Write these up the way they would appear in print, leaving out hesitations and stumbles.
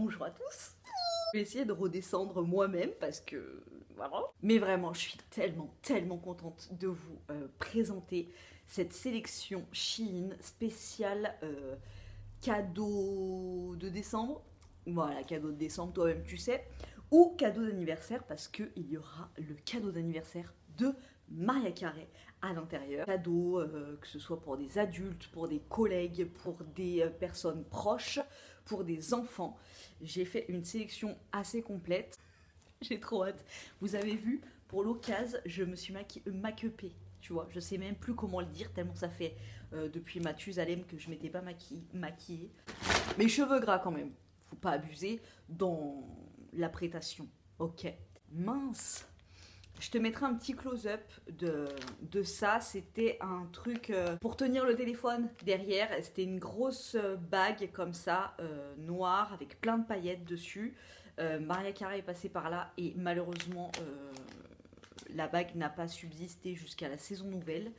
Bonjour à tous. Je vais essayer de redescendre moi-même parce que voilà. Mais vraiment, je suis tellement contente de vous présenter cette sélection Shein spéciale cadeau de décembre. Voilà, cadeau de décembre, toi-même tu sais. Ou cadeau d'anniversaire parce qu'il y aura le cadeau d'anniversaire de Mariah Carey à l'intérieur. Cadeau, que ce soit pour des adultes, pour des collègues, pour des personnes proches, pour des enfants. J'ai fait une sélection assez complète. J'ai trop hâte. Vous avez vu, pour l'occasion, je me suis make-upée. Tu vois, je sais même plus comment le dire tellement ça fait depuis Mathusalem que je m'étais pas maquillée. Mes cheveux gras quand même. Faut pas abuser dans la prestation. Ok. Mince. Je te mettrai un petit close-up de ça. C'était un truc pour tenir le téléphone derrière. C'était une grosse bague comme ça, noire, avec plein de paillettes dessus. Mariah Carey est passée par là et malheureusement, la bague n'a pas subsisté jusqu'à la saison nouvelle.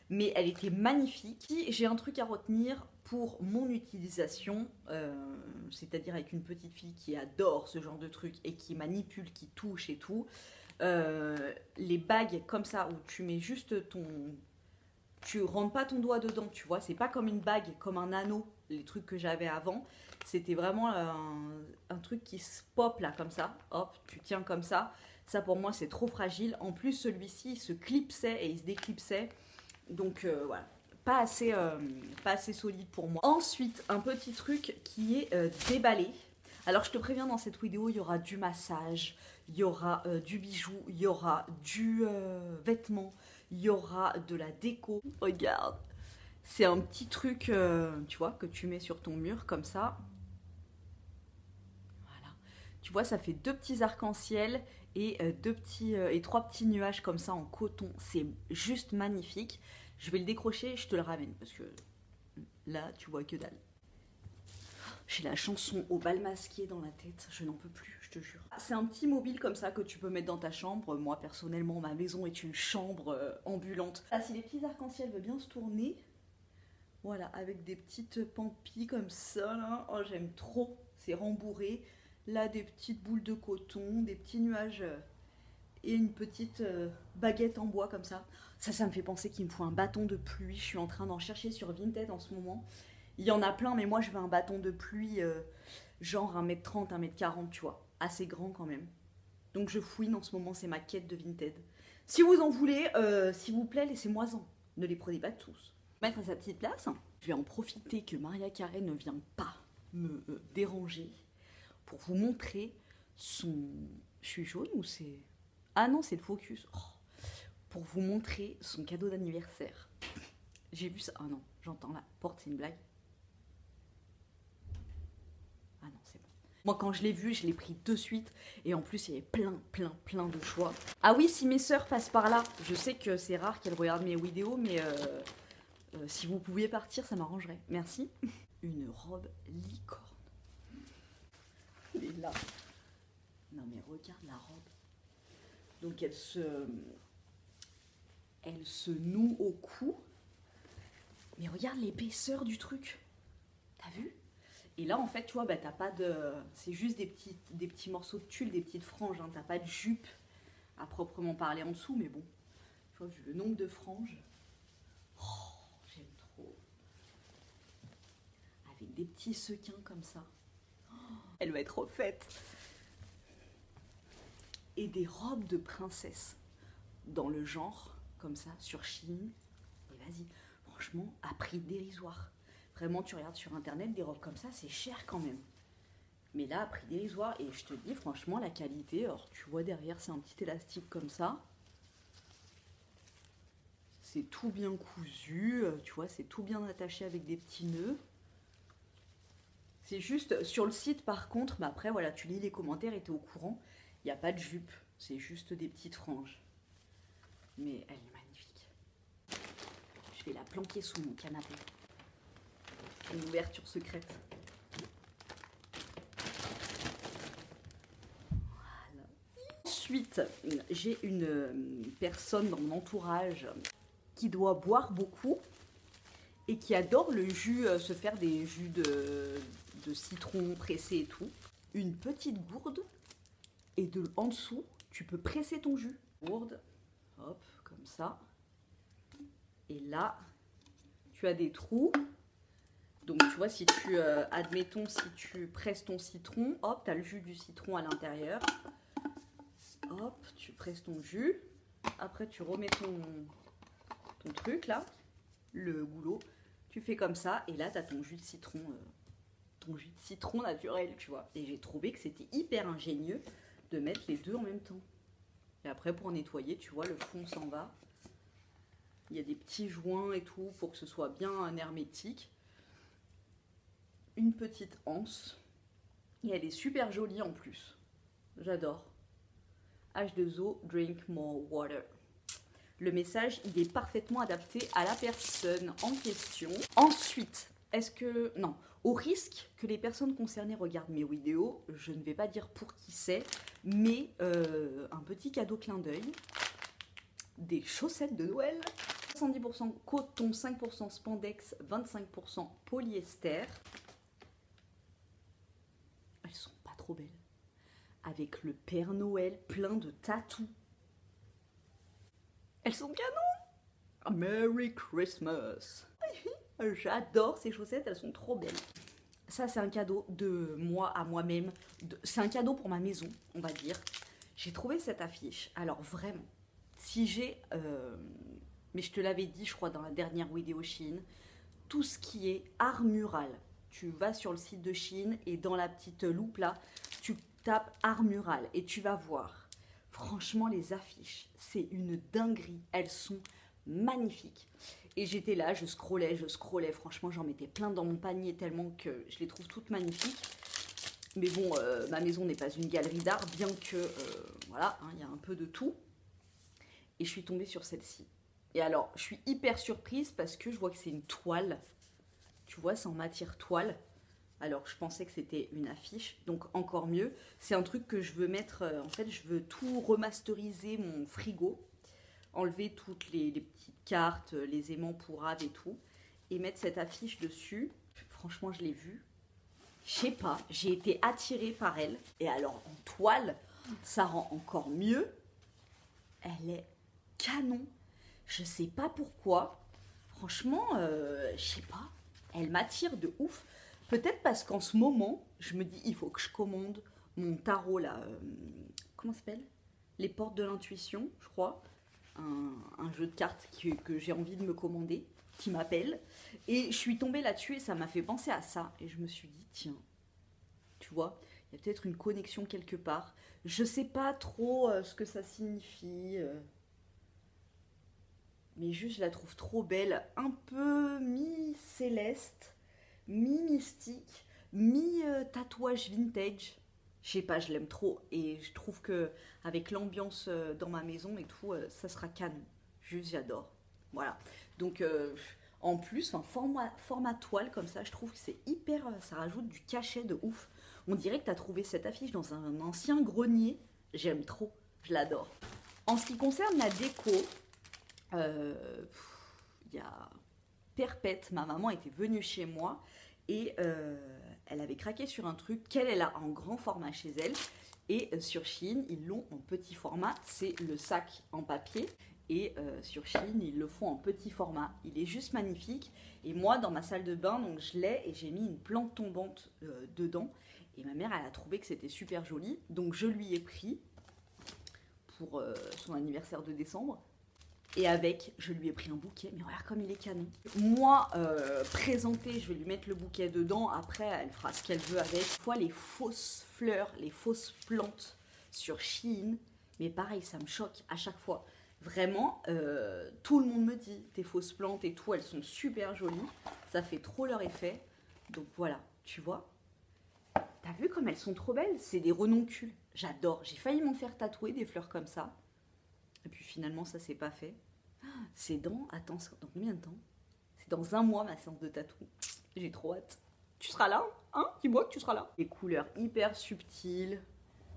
Mais elle était magnifique. J'ai un truc à retenir pour mon utilisation, c'est-à-dire avec une petite fille qui adore ce genre de truc et qui manipule, qui touche et tout. Les bagues comme ça où tu mets juste tu rentres pas ton doigt dedans, tu vois, c'est pas comme une bague, comme un anneau, les trucs que j'avais avant. C'était vraiment un truc qui se pop là comme ça, hop, tu tiens comme ça. Ça pour moi c'est trop fragile. En plus celui-ci il se clipsait et il se déclipsait, donc voilà, pas assez solide pour moi. Ensuite un petit truc qui est déballé. Alors je te préviens, dans cette vidéo il y aura du massage, il y aura du bijou, il y aura du vêtement, il y aura de la déco. Regarde, c'est un petit truc, tu vois, que tu mets sur ton mur comme ça. Voilà, tu vois, ça fait deux petits arcs-en-ciel et trois petits nuages comme ça en coton. C'est juste magnifique. Je vais le décrocher et je te le ramène parce que là, tu vois que dalle. J'ai la chanson au bal masqué dans la tête, je n'en peux plus, je te jure. C'est un petit mobile comme ça que tu peux mettre dans ta chambre. Moi, personnellement, ma maison est une chambre ambulante. Ah, si les petits arcs-en-ciel veulent bien se tourner, voilà, avec des petites pampilles comme ça, là. Oh, j'aime trop, c'est rembourré. Là, des petites boules de coton, des petits nuages et une petite baguette en bois comme ça. Ça me fait penser qu'il me faut un bâton de pluie. Je suis en train d'en chercher sur Vinted en ce moment. Il y en a plein, mais moi je veux un bâton de pluie genre 1m30, 1m40, tu vois. Assez grand quand même. Donc je fouine en ce moment, c'est ma quête de Vinted. Si vous en voulez, s'il vous plaît, laissez-moi-en. Ne les prenez pas tous. Mettre à sa petite place. Je vais en profiter que Mariah Carey ne vient pas me déranger pour vous montrer son... Je suis jaune ou c'est... Ah non, c'est le focus. Oh. Pour vous montrer son cadeau d'anniversaire. J'ai vu ça... Ah non, j'entends la porte, c'est une blague. Ah non, c'est bon. Moi, quand je l'ai vu, je l'ai pris de suite. Et en plus, il y avait plein de choix. Ah oui, si mes sœurs passent par là, je sais que c'est rare qu'elles regardent mes vidéos, mais si vous pouviez partir, ça m'arrangerait. Merci. Une robe licorne. Elle est là. Non mais regarde la robe. Donc elle se noue au cou. Mais regarde l'épaisseur du truc. T'as vu ? Et là, en fait, tu vois, bah, t'as pas de... C'est juste des petits morceaux de tulle, des petites franges. Hein. T'as pas de jupe à proprement parler en dessous, mais bon. Tu vois, vu le nombre de franges. Oh, j'aime trop. Avec des petits sequins comme ça. Oh, elle va être refaite. Et des robes de princesse. Dans le genre, comme ça, sur Shein. Et vas-y, franchement, à prix dérisoire. Vraiment, tu regardes sur internet, des robes comme ça, c'est cher quand même. Mais là, à prix dérisoire, et je te dis, franchement, la qualité, alors tu vois derrière, c'est un petit élastique comme ça. C'est tout bien cousu, tu vois, c'est tout bien attaché avec des petits nœuds. C'est juste, sur le site par contre, bah après, voilà, tu lis les commentaires et t'es au courant, il n'y a pas de jupe, c'est juste des petites franges. Mais elle est magnifique. Je vais la planquer sous mon canapé. Une ouverture secrète. Voilà. Ensuite, j'ai une personne dans mon entourage qui doit boire beaucoup et qui adore le jus, se faire des jus de citron pressé et tout. une petite gourde et en dessous, tu peux presser ton jus. Gourde, hop, comme ça. Et là, tu as des trous. Donc tu vois, si tu, admettons, si tu presses ton citron, hop, tu as le jus du citron à l'intérieur. Hop, tu presses ton jus. Après, tu remets ton truc là, le goulot. Tu fais comme ça et là, tu as ton jus de citron naturel, tu vois. Et j'ai trouvé que c'était hyper ingénieux de mettre les deux en même temps. Et après, pour nettoyer, tu vois, le fond s'en va. Il y a des petits joints et tout pour que ce soit bien hermétique. Une petite anse. Et elle est super jolie en plus. J'adore. H2O, drink more water. Le message, il est parfaitement adapté à la personne en question. Ensuite, est-ce que... Non, au risque que les personnes concernées regardent mes vidéos, je ne vais pas dire pour qui c'est, mais un petit cadeau clin d'œil. Des chaussettes de Noël. 70% coton, 5% spandex, 25% polyester. Elles sont pas trop belles. Avec le Père Noël plein de tatous. Elles sont canon. Merry Christmas. J'adore ces chaussettes, elles sont trop belles. Ça, c'est un cadeau de moi à moi-même. C'est un cadeau pour ma maison, on va dire. J'ai trouvé cette affiche. Alors vraiment, si j'ai... mais je te l'avais dit, je crois, dans la dernière vidéo Shein, tout ce qui est art mural. Tu vas sur le site de Shein et dans la petite loupe là, tu tapes art mural et tu vas voir. Franchement, les affiches, c'est une dinguerie. Elles sont magnifiques. Et j'étais là, je scrollais. Franchement, j'en mettais plein dans mon panier tellement que je les trouve toutes magnifiques. Mais bon, ma maison n'est pas une galerie d'art, bien que, voilà, hein, y a un peu de tout. Et je suis tombée sur celle-ci. Et alors, je suis hyper surprise parce que je vois que c'est une toile. Tu vois, c'est en matière toile. Alors, je pensais que c'était une affiche, donc encore mieux. C'est un truc que je veux mettre, en fait, je veux tout remasteriser mon frigo. Enlever toutes les petites cartes, les aimants pour Rave et tout. Et mettre cette affiche dessus. Franchement, je l'ai vue. Je sais pas, j'ai été attirée par elle. Et alors, en toile, ça rend encore mieux. Elle est canon. Je sais pas pourquoi. Franchement, je sais pas. Elle m'attire de ouf. Peut-être parce qu'en ce moment, je me dis, il faut que je commande mon tarot là. Comment ça s'appelle? Les portes de l'intuition, je crois. Un jeu de cartes que j'ai envie de me commander, qui m'appelle. Et je suis tombée là-dessus et ça m'a fait penser à ça. Et je me suis dit, tiens, tu vois, il y a peut-être une connexion quelque part. Je sais pas trop ce que ça signifie. Mais juste, je la trouve trop belle. Un peu mi-céleste, mi-mystique, mi-tatouage vintage. Je sais pas, je l'aime trop. Et je trouve que avec l'ambiance dans ma maison et tout, ça sera canon. Juste, j'adore. Voilà. Donc, en plus, format toile comme ça, je trouve que c'est hyper... ça rajoute du cachet de ouf. On dirait que tu as trouvé cette affiche dans un ancien grenier. J'aime trop. Je l'adore. En ce qui concerne la déco... il y a Perpète, ma maman était venue chez moi et elle avait craqué sur un truc qu'elle a en grand format chez elle et sur Shein ils l'ont en petit format, c'est le sac en papier et sur Shein ils le font en petit format, il est juste magnifique et moi dans ma salle de bain donc je l'ai et j'ai mis une plante tombante dedans et ma mère elle a trouvé que c'était super joli donc je lui ai pris pour son anniversaire de décembre. Et avec, je lui ai pris un bouquet, mais regarde comme il est canon. Moi, présenté, je vais lui mettre le bouquet dedans. Après, elle fera ce qu'elle veut avec. Des fois, les fausses fleurs, les fausses plantes sur Shein. Mais pareil, ça me choque à chaque fois. Vraiment, tout le monde me dit, tes fausses plantes et tout, elles sont super jolies. Ça fait trop leur effet. Donc voilà, tu vois. T'as vu comme elles sont trop belles? C'est des renoncules. J'adore. J'ai failli m'en faire tatouer des fleurs comme ça. Et puis finalement, ça s'est pas fait. C'est dans... Attends, dans combien de temps? C'est dans un mois ma séance de tatou. J'ai trop hâte. Tu seras là? Hein? Dis-moi que tu seras là. Les couleurs hyper subtiles.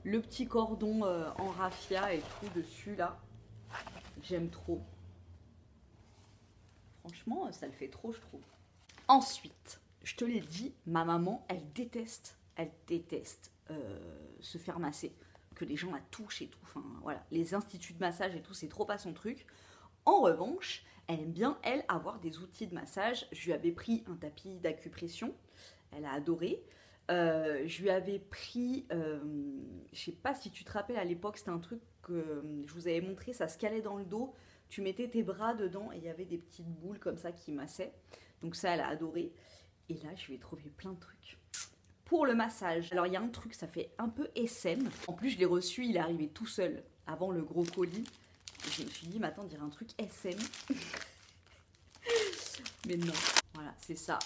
Le petit cordon en raffia et tout dessus là. J'aime trop. Franchement, ça le fait trop, je trouve. Ensuite, je te l'ai dit, ma maman, elle déteste se faire masser, que les gens la touchent et tout. Enfin voilà, les instituts de massage et tout, c'est trop pas son truc. En revanche, elle aime bien, elle, avoir des outils de massage. Je lui avais pris un tapis d'acupression, elle a adoré. Je lui avais pris, je sais pas si tu te rappelles, à l'époque, c'était un truc que je vous avais montré, ça se calait dans le dos, tu mettais tes bras dedans et il y avait des petites boules comme ça qui massaient. Donc ça, elle a adoré. Et là, je lui ai trouvé plein de trucs. Pour le massage, alors il y a un truc, ça fait un peu SM. En plus, je l'ai reçu, il est arrivé tout seul, avant le gros colis. Et je me suis dit, mais attends, on dirait un truc SM. Mais non, voilà, c'est ça.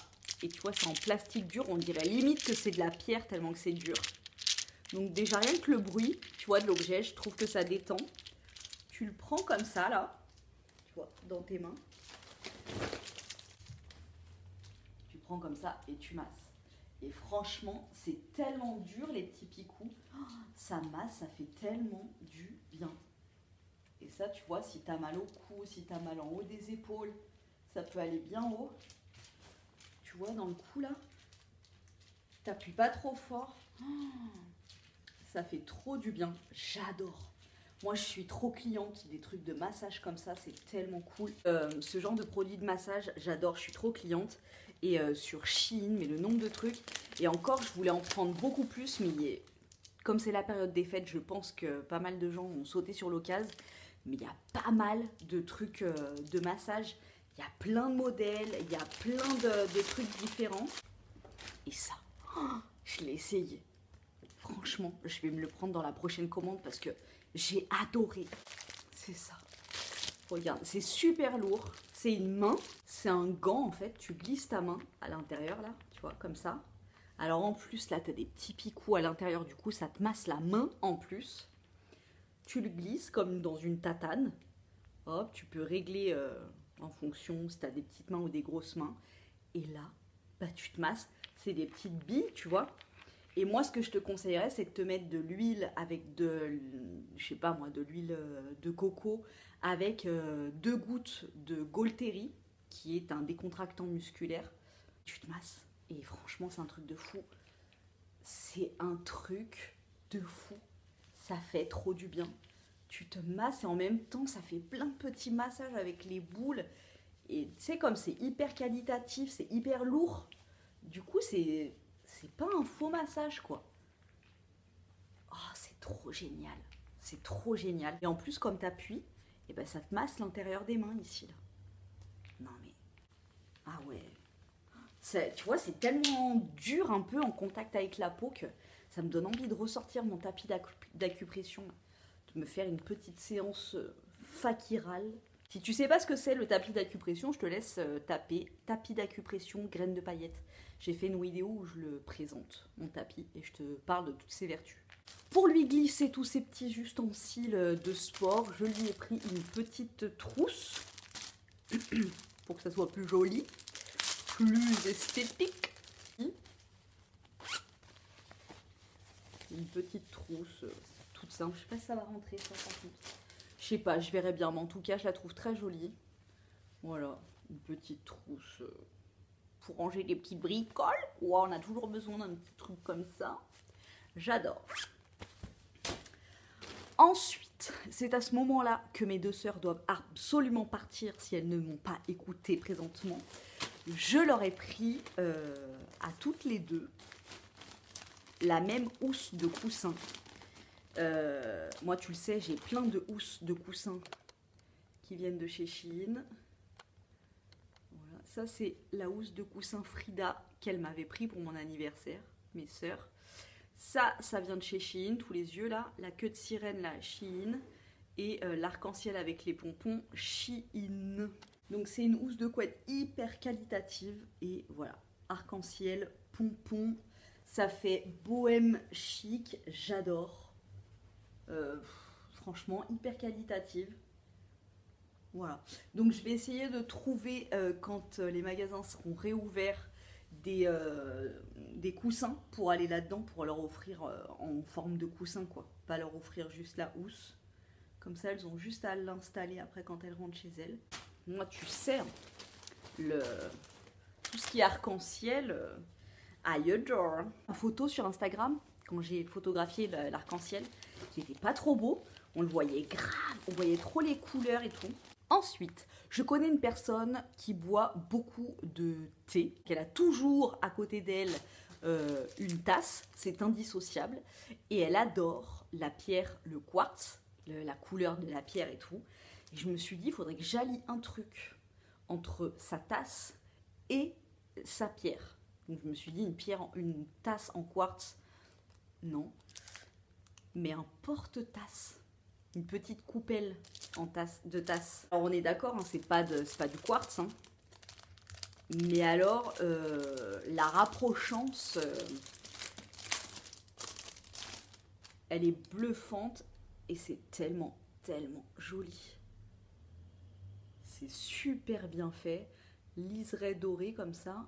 Et tu vois, c'est en plastique dur, on dirait limite que c'est de la pierre tellement que c'est dur. Donc déjà, rien que le bruit, tu vois, de l'objet, je trouve que ça détend. Tu le prends comme ça, là, tu vois, dans tes mains. Tu prends comme ça et tu masses. Et franchement, c'est tellement dur, les petits picous. Oh, ça masse, ça fait tellement du bien. Et ça, tu vois, si t'as mal au cou, si t'as mal en haut des épaules, ça peut aller bien haut. Tu vois, dans le cou, là, t'appuies pas trop fort. Oh, ça fait trop du bien. J'adore. Moi, je suis trop cliente des trucs de massage comme ça. C'est tellement cool. Ce genre de produit de massage, j'adore. Je suis trop cliente. Et sur Shein, mais le nombre de trucs. Et encore, je voulais en prendre beaucoup plus. Mais comme c'est la période des fêtes, je pense que pas mal de gens ont sauté sur l'occasion. Mais il y a pas mal de trucs de massage. Il y a plein de modèles. Il y a plein de trucs différents. Et ça, oh, je l'ai essayé. Franchement, je vais me le prendre dans la prochaine commande parce que j'ai adoré. C'est ça. Regarde, c'est super lourd. C'est une main. C'est un gant en fait. Tu glisses ta main à l'intérieur là, tu vois, comme ça. Alors en plus, là, tu as des petits picots à l'intérieur. Du coup, ça te masse la main en plus. Tu le glisses comme dans une tatane. Hop, tu peux régler en fonction si tu as des petites mains ou des grosses mains. Et là, bah, tu te masses. C'est des petites billes, tu vois. Et moi, ce que je te conseillerais, c'est de te mettre de l'huile avec de, je sais pas moi, de l'huile de coco avec 2 gouttes de Golteri, qui est un décontractant musculaire. Tu te masses. Et franchement, c'est un truc de fou. C'est un truc de fou. Ça fait trop du bien. Tu te masses et en même temps, ça fait plein de petits massages avec les boules. Et tu sais, comme c'est hyper qualitatif, c'est hyper lourd. Du coup, c'est pas un faux massage, quoi. Oh, c'est trop génial. C'est trop génial. Et en plus, comme t'appuies, et ben, ça te masse l'intérieur des mains, ici, là. Non, mais... Ah ouais. Tu vois, c'est tellement dur, un peu, en contact avec la peau, que ça me donne envie de ressortir mon tapis d'acupression, de me faire une petite séance fakirale. Si tu sais pas ce que c'est le tapis d'acupression, je te laisse taper tapis d'acupression graines de paillettes. J'ai fait une vidéo où je le présente, mon tapis, et je te parle de toutes ses vertus. Pour lui glisser tous ces petits ustensiles de sport, je lui ai pris une petite trousse pour que ça soit plus joli, plus esthétique. Une petite trousse toute simple. Je sais pas si ça va rentrer ça par contre. Je sais pas, je verrai bien, mais en tout cas, je la trouve très jolie. Voilà, une petite trousse pour ranger des petites bricoles. Ouais, on a toujours besoin d'un petit truc comme ça. J'adore. Ensuite, c'est à ce moment-là que mes deux sœurs doivent absolument partir si elles ne m'ont pas écouté présentement. Je leur ai pris à toutes les deux la même housse de coussin. Moi, tu le sais, j'ai plein de housses de coussins qui viennent de chez Shein. Voilà. Ça, c'est la housse de coussin Frida qu'elle m'avait pris pour mon anniversaire, mes sœurs. Ça vient de chez Shein, tous les yeux là. La queue de sirène, là, Shein. Et l'arc-en-ciel avec les pompons, Shein. Donc, c'est une housse de couette hyper qualitative. Et voilà, arc-en-ciel, pompons. Ça fait bohème chic, j'adore. Franchement, hyper qualitative. Voilà. Donc, je vais essayer de trouver, quand les magasins seront réouverts, des coussins pour aller là-dedans, pour leur offrir en forme de coussin, quoi. Pas leur offrir juste la housse. Comme ça, elles ont juste à l'installer après quand elles rentrent chez elles. Moi, tu sais, hein, tout ce qui est arc-en-ciel... I adore. Une photo sur Instagram quand j'ai photographié l'arc-en-ciel, qui n'était pas trop beau. On le voyait grave, on voyait trop les couleurs et tout. Ensuite, je connais une personne qui boit beaucoup de thé, qu'elle a toujours à côté d'elle une tasse, c'est indissociable, et elle adore la pierre, le quartz, la couleur de la pierre et tout. Et je me suis dit, il faudrait que j'allie un truc entre sa tasse et sa pierre. Donc je me suis dit, une tasse en quartz, non, mais un porte-tasse. Une petite coupelle en de tasse. Alors on est d'accord, hein, c'est pas du quartz. Hein. Mais alors, la rapprochance, elle est bluffante et c'est tellement, tellement joli. C'est super bien fait. Liseré doré comme ça.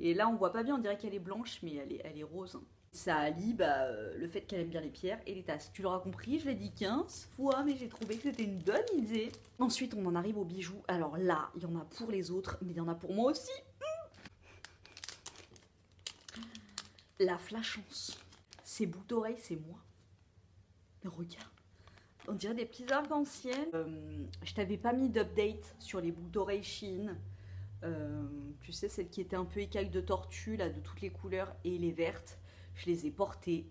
Et là, on voit pas bien, on dirait qu'elle est blanche, mais elle est rose. Hein. Ça allie le fait qu'elle aime bien les pierres et les tasses. Tu l'auras compris, je l'ai dit 15 fois, mais j'ai trouvé que c'était une bonne idée. Ensuite, on en arrive aux bijoux. Alors là, il y en a pour les autres, mais il y en a pour moi aussi. La flashance. Ces boucles d'oreilles, c'est moi. Regarde. On dirait des petits arcs-en-ciel. Je t'avais pas mis d'update sur les boucles d'oreilles Shein. Tu sais, celles qui étaient un peu écailles de tortue, là, de toutes les couleurs, et les vertes. Je les ai portées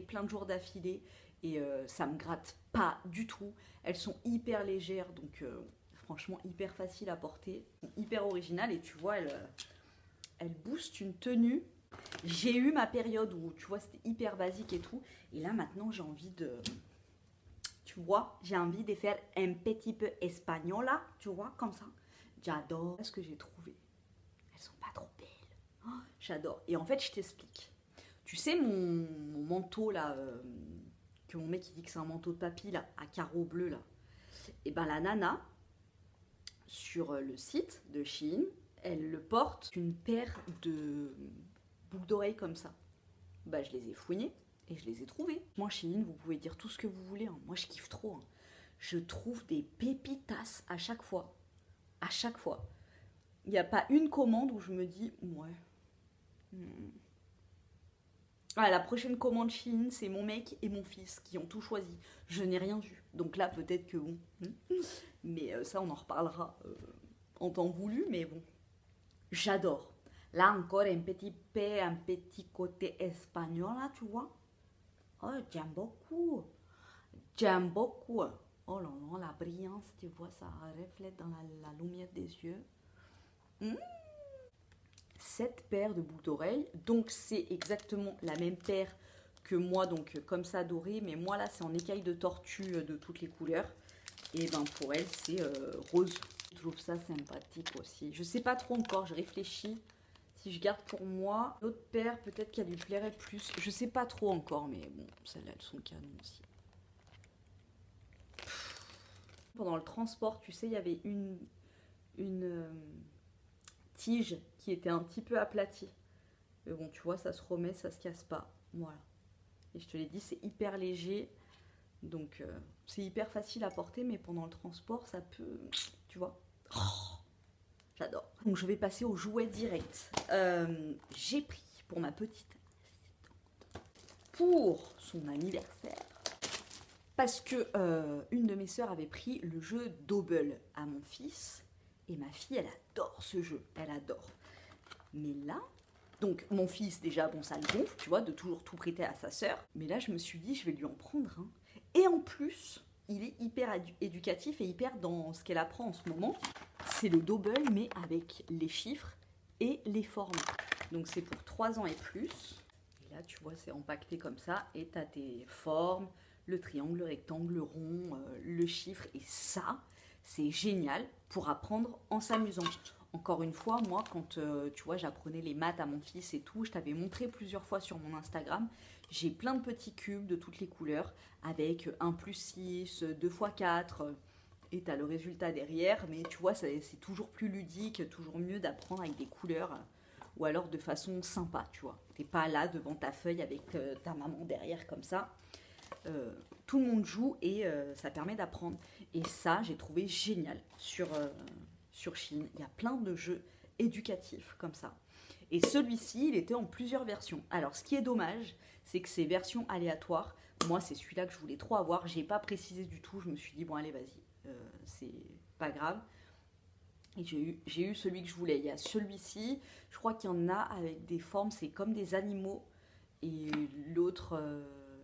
plein de jours d'affilée et ça me gratte pas du tout. Elles sont hyper légères, donc franchement hyper faciles à porter, hyper originales et tu vois, elles boostent une tenue. J'ai eu ma période où tu vois c'était hyper basique et tout, et là maintenant j'ai envie de, tu vois, j'ai envie de faire un petit peu espagnol là, tu vois, comme ça. J'adore ce que j'ai trouvé. Elles sont pas trop belles. Oh, j'adore. Et en fait, je t'explique. Tu sais, mon manteau, là, que mon mec il dit que c'est un manteau de papy, là, à carreaux bleus, là. Et ben la nana, sur le site de Shein, elle le porte une paire de boucles d'oreilles comme ça. Bah, je les ai fouinées et je les ai trouvées. Moi, Shein, vous pouvez dire tout ce que vous voulez. Hein. Moi, je kiffe trop. Hein. Je trouve des pépitas à chaque fois. À chaque fois. Il n'y a pas une commande où je me dis, ouais. Ah, la prochaine commande Shein, c'est mon mec et mon fils qui ont tout choisi. Je n'ai rien vu. Donc là, peut-être que bon. Mais ça, on en reparlera en temps voulu. Mais bon, j'adore. Là encore, un petit côté espagnol, là, tu vois. Oh, j'aime beaucoup. J'aime beaucoup. Oh là là, la brillance, tu vois, ça reflète dans la lumière des yeux. Cette paire de boucles d'oreilles, donc c'est exactement la même paire que moi, donc comme ça dorée, mais moi là c'est en écaille de tortue de toutes les couleurs, et ben pour elle c'est rose. Je trouve ça sympathique aussi, je sais pas trop encore, je réfléchis si je garde pour moi. L'autre paire peut-être qu'elle lui plairait plus, je sais pas trop encore, mais bon, celles-là elles sont canon aussi. Pendant le transport, tu sais, il y avait une tige qui était un petit peu aplatie. Mais bon, tu vois, ça se remet, ça se casse pas. Voilà. Et je te l'ai dit, c'est hyper léger. Donc, c'est hyper facile à porter, mais pendant le transport, ça peut... Tu vois. Oh, j'adore. Donc, je vais passer au jouet direct. J'ai pris pour ma petite pour son anniversaire. Parce que une de mes sœurs avait pris le jeu Dobble à mon fils. Et ma fille, elle adore ce jeu. Elle adore. Mais là, donc mon fils, déjà, bon, ça le gonfle, tu vois, de toujours tout prêter à sa sœur. Mais là, je me suis dit, je vais lui en prendre un. Et en plus, il est hyper éducatif et hyper dans ce qu'elle apprend en ce moment. C'est le Dobble, mais avec les chiffres et les formes. Donc c'est pour 3 ans et plus. Et là, tu vois, c'est empaqueté comme ça. Et tu as tes formes, le triangle, le rectangle, le rond, le chiffre. Et ça, c'est génial pour apprendre en s'amusant. Encore une fois, moi, quand tu vois, j'apprenais les maths à mon fils et tout, je t'avais montré plusieurs fois sur mon Instagram, j'ai plein de petits cubes de toutes les couleurs avec 1 plus 6, 2 x 4, et tu as le résultat derrière, mais tu vois, c'est toujours plus ludique, toujours mieux d'apprendre avec des couleurs, ou alors de façon sympa, tu vois. T'es pas là devant ta feuille avec ta maman derrière comme ça. Tout le monde joue et ça permet d'apprendre. Et ça, j'ai trouvé génial sur Shein. Il y a plein de jeux éducatif, comme ça. Et celui-ci, il était en plusieurs versions. Alors, ce qui est dommage, c'est que ces versions aléatoires, moi, c'est celui-là que je voulais trop avoir. J'ai pas précisé du tout. Je me suis dit, bon, allez, vas-y, c'est pas grave. Et j'ai eu celui que je voulais. Il y a celui-ci, je crois qu'il y en a avec des formes, c'est comme des animaux. Et l'autre,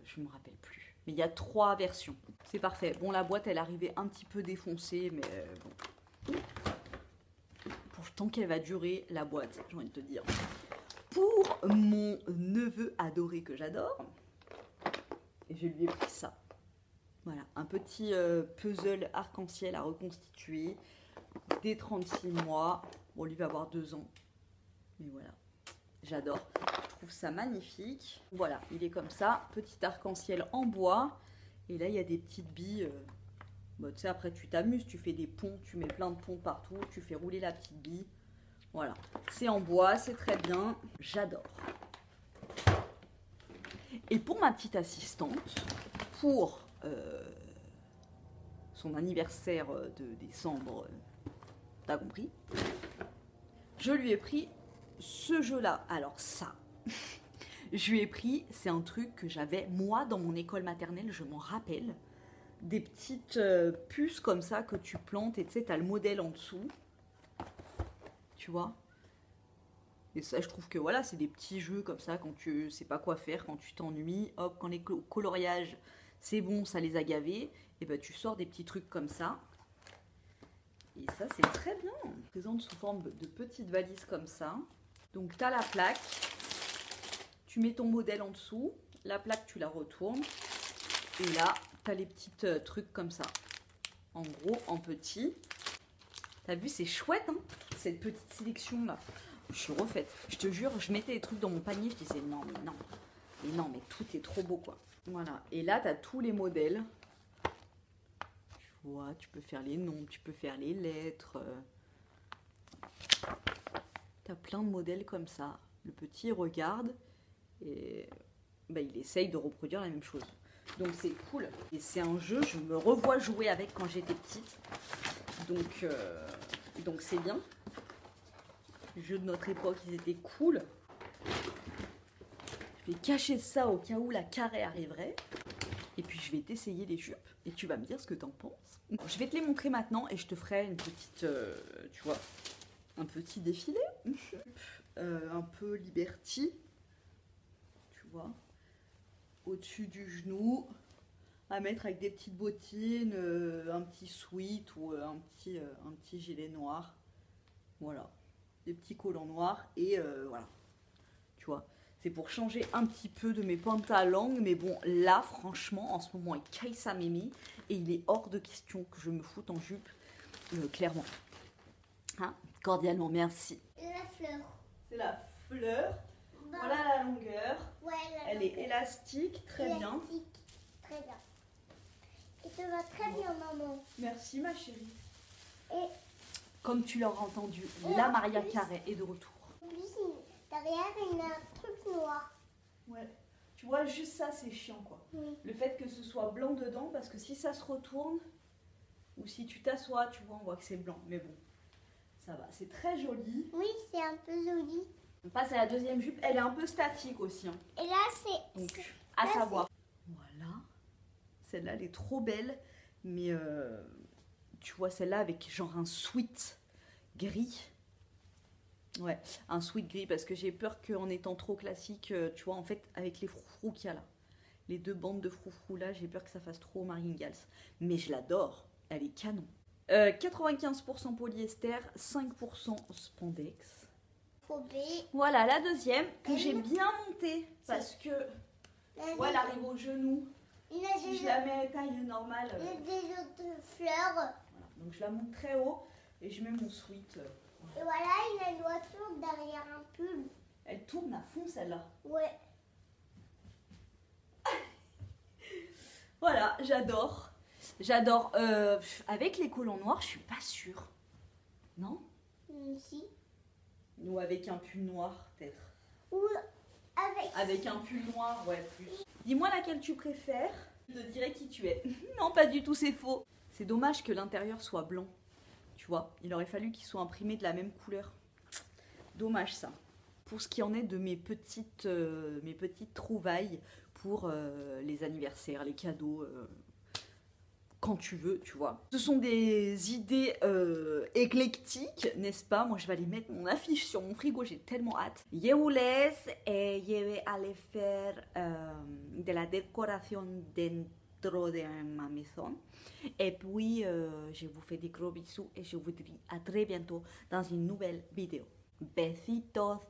je me rappelle plus. Mais il y a 3 versions. C'est parfait. Bon, la boîte, elle arrivait un petit peu défoncée, mais bon. Pour le temps qu'elle va durer, la boîte, j'ai envie de te dire. Pour mon neveu adoré que j'adore, et je lui ai pris ça. Voilà, un petit puzzle arc-en-ciel à reconstituer, dès 36 mois. Bon, lui va avoir 2 ans. Mais voilà, j'adore. Je trouve ça magnifique. Voilà, il est comme ça, petit arc-en-ciel en bois. Et là, il y a des petites billes. Bon, tu sais, après, tu t'amuses, tu fais des ponts, tu mets plein de ponts partout, tu fais rouler la petite bille. Voilà, c'est en bois, c'est très bien. J'adore. Et pour ma petite assistante, pour son anniversaire de décembre, t'as compris, je lui ai pris ce jeu-là. Alors ça, je lui ai pris, c'est un truc que j'avais, moi, dans mon école maternelle, je m'en rappelle, des petites puces comme ça que tu plantes et tu sais, t'as le modèle en dessous. Tu vois? Et ça, je trouve que voilà, c'est des petits jeux comme ça, quand tu sais pas quoi faire, quand tu t'ennuies, hop, quand les coloriages, c'est bon, ça les a gavés, et ben tu sors des petits trucs comme ça. Et ça, c'est très bien. Présente sous forme de petites valises comme ça. Donc, tu as la plaque, tu mets ton modèle en dessous, la plaque, tu la retournes, et là, tu as les petits trucs comme ça. En gros, en petit. T'as vu, c'est chouette, hein, cette petite sélection-là. Je suis refaite. Je te jure, je mettais les trucs dans mon panier, je disais non, mais non. Mais non, mais tout est trop beau, quoi. Voilà. Et là, tu as tous les modèles. Tu vois, tu peux faire les noms, tu peux faire les lettres. Tu as plein de modèles comme ça. Le petit regarde et bah, il essaye de reproduire la même chose. Donc c'est cool. Et c'est un jeu, je me revois jouer avec quand j'étais petite. Donc c'est bien. Les jeux de notre époque, ils étaient cool. Je vais cacher ça au cas où la carré arriverait. Et puis je vais t'essayer les jupes. Et tu vas me dire ce que t'en penses. Je vais te les montrer maintenant et je te ferai une petite, tu vois, un petit défilé. Un peu Liberty. Tu vois. Au-dessus du genou. À mettre avec des petites bottines, un petit sweat ou un petit gilet noir. Voilà. Des petits collants noirs et voilà. Tu vois. C'est pour changer un petit peu de mes pantalons. Mais bon, là, franchement, en ce moment, il caille sa mémie. Et il est hors de question que je me foute en jupe, clairement. Hein? Cordialement, merci. La fleur. C'est la fleur. Bah, voilà la longueur. Ouais, Elle est élastique, très bien. Très bien. Et ça va très bien, maman. Merci, ma chérie. Et Comme tu l'auras entendu, Et la en Maria plus- Carré est de retour. en plus, derrière, il y a un truc noir. Ouais. Tu vois, juste ça, c'est chiant, quoi. Oui. Le fait que ce soit blanc dedans, parce que si ça se retourne, ou si tu t'assois, tu vois, on voit que c'est blanc. Mais bon, ça va. C'est très joli. Oui, c'est un peu joli. On passe à la deuxième jupe. Elle est un peu statique aussi, hein. Et là, c'est... Donc, à Là, savoir. Voilà. Celle-là, elle est trop belle. Mais, tu vois, celle-là avec genre un sweat gris. Ouais, un sweat gris parce que j'ai peur qu'en étant trop classique, tu vois, en fait, avec les froufrous qu'il y a là, les 2 bandes de froufrous là, j'ai peur que ça fasse trop Martingale. Mais je l'adore, elle est canon. 95% polyester, 5% spandex. Phobé. Voilà la deuxième que j'ai bien montée parce que, Il ouais, elle arrive au genou. y a Si des, je la mets taille normale, il y a des autres fleurs. voilà. Donc je la monte très haut et je mets mon sweat. Et voilà, il y a une voiture derrière un pull. Elle tourne à fond celle-là. Ouais. Voilà, j'adore. J'adore. Avec les collants noirs, je suis pas sûre. Non? Ici. Ou avec un pull noir, peut-être. Ou avec... Avec un pull noir, ouais, plus. Dis-moi laquelle tu préfères. Je te dirai qui tu es. Non, pas du tout, c'est faux. C'est dommage que l'intérieur soit blanc. Tu vois, il aurait fallu qu'il soit imprimé de la même couleur. Dommage ça. Pour ce qui en est de mes petites trouvailles pour les anniversaires, les cadeaux, quand tu veux, tu vois. Ce sont des idées éclectiques, n'est-ce pas? Moi, je vais aller mettre mon affiche sur mon frigo, j'ai tellement hâte. Je vous laisse et je vais aller faire de la décoration dentro de ma maison. Et puis, je vous fais des gros bisous et je vous dis à très bientôt dans une nouvelle vidéo. Besitos.